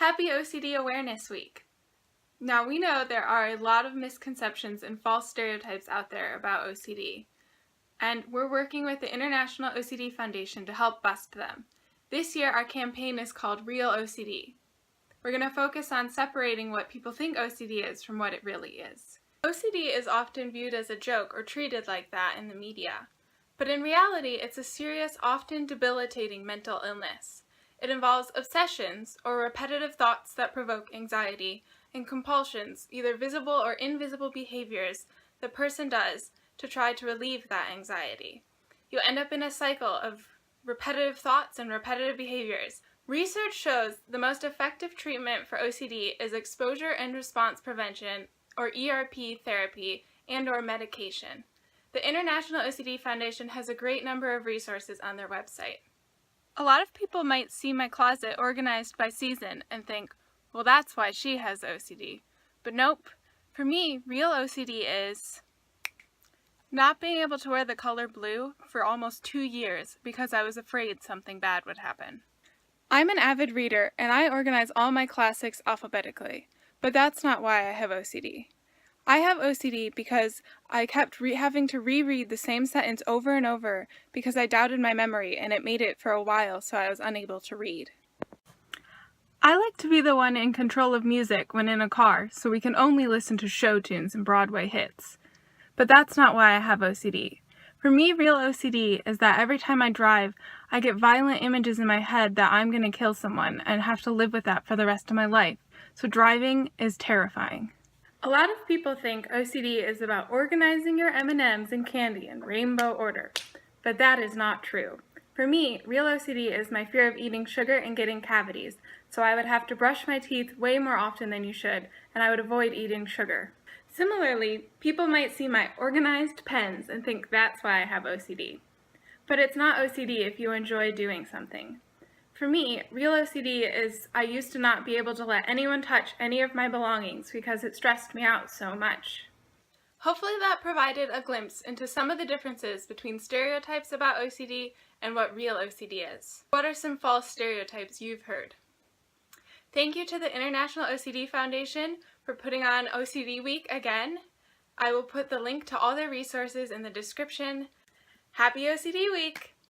Happy OCD Awareness Week! Now we know there are a lot of misconceptions and false stereotypes out there about OCD, and we're working with the International OCD Foundation to help bust them. This year our campaign is called Real OCD. We're going to focus on separating what people think OCD is from what it really is. OCD is often viewed as a joke or treated like that in the media, but in reality it's a serious, often debilitating mental illness. It involves obsessions, or repetitive thoughts that provoke anxiety, and compulsions, either visible or invisible behaviors the person does to try to relieve that anxiety. You end up in a cycle of repetitive thoughts and repetitive behaviors. Research shows the most effective treatment for OCD is exposure and response prevention, or ERP therapy, and/or medication. The International OCD Foundation has a great number of resources on their website. A lot of people might see my closet organized by season and think, well, that's why she has OCD. But nope. For me, real OCD is not being able to wear the color blue for almost 2 years because I was afraid something bad would happen. I'm an avid reader and I organize all my classics alphabetically, but that's not why I have OCD. I have OCD because I kept having to reread the same sentence over and over because I doubted my memory and it made it for a while so I was unable to read. I like to be the one in control of music when in a car so we can only listen to show tunes and Broadway hits. But that's not why I have OCD. For me, real OCD is that every time I drive, I get violent images in my head that I'm going to kill someone and have to live with that for the rest of my life. So driving is terrifying. A lot of people think OCD is about organizing your M&Ms and candy in rainbow order, but that is not true. For me, real OCD is my fear of eating sugar and getting cavities, so I would have to brush my teeth way more often than you should, and I would avoid eating sugar. Similarly, people might see my organized pens and think that's why I have OCD. But it's not OCD if you enjoy doing something. For me, real OCD is I used to not be able to let anyone touch any of my belongings because it stressed me out so much. Hopefully that provided a glimpse into some of the differences between stereotypes about OCD and what real OCD is. What are some false stereotypes you've heard? Thank you to the International OCD Foundation for putting on OCD Week again. I will put the link to all their resources in the description. Happy OCD Week!